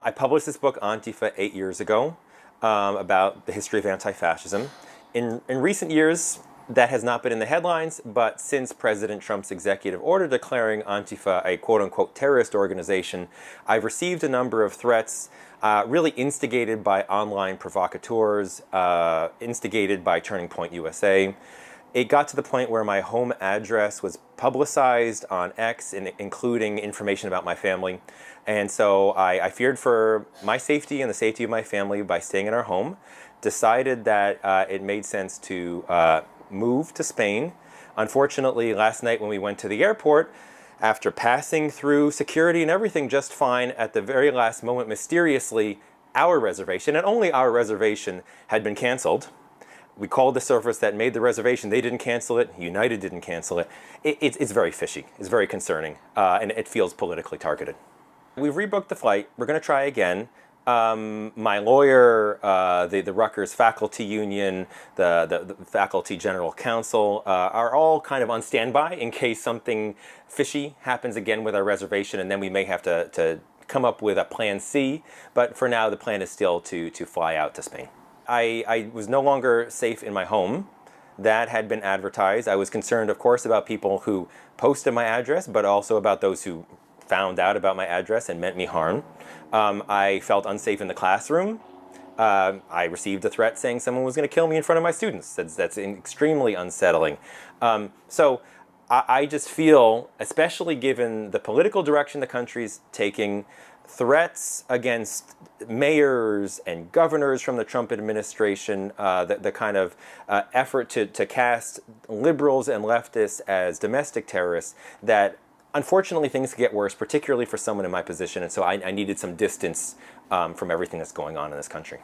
I published this book, Antifa, 8 years ago, about the history of anti-fascism. In recent years, that has not been in the headlines, but since President Trump's executive order declaring Antifa a quote-unquote terrorist organization, I've received a number of threats, really instigated by online provocateurs, instigated by Turning Point USA. It got to the point where my home address was publicized on X, including information about my family. And so I feared for my safety and the safety of my family by staying in our home, decided that it made sense to move to Spain. Unfortunately, last night when we went to the airport, after passing through security and everything just fine, at the very last moment, mysteriously, our reservation, and only our reservation, had been canceled. We called the service that made the reservation. They didn't cancel it. United didn't cancel it. It's very fishy. It's very concerning. And it feels politically targeted. We've rebooked the flight. We're going to try again. My lawyer, the Rutgers faculty union, the faculty general council are all kind of on standby in case something fishy happens again with our reservation, and then we may have to come up with a plan C. But for now, the plan is still to fly out to Spain. I was no longer safe in my home. That had been advertised. I was concerned, of course, about people who posted my address, but also about those who found out about my address and meant me harm. I felt unsafe in the classroom. I received a threat saying someone was going to kill me in front of my students. That's extremely unsettling. So I just feel, especially given the political direction the country's taking, threats against mayors and governors from the Trump administration, the kind of effort to cast liberals and leftists as domestic terrorists, that unfortunately things get worse, particularly for someone in my position, and so I needed some distance from everything that's going on in this country.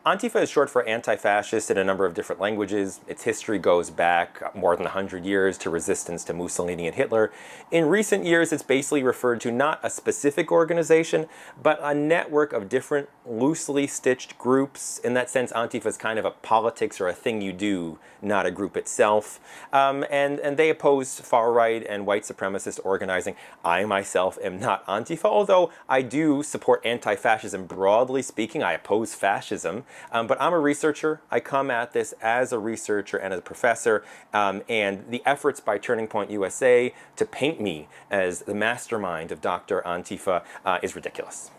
Antifa is short for anti-fascist in a number of different languages. Its history goes back more than 100 years to resistance to Mussolini and Hitler. In recent years, it's basically referred to not a specific organization, but a network of different loosely stitched groups. In that sense, Antifa is kind of a politics or a thing you do, not a group itself. And they oppose far-right and white supremacist organizing. I myself am not Antifa, although I do support anti-fascism broadly speaking. I oppose fascism. But I'm a researcher. I come at this as a researcher and as a professor, and the efforts by Turning Point USA to paint me as the mastermind of Dr. Antifa is ridiculous.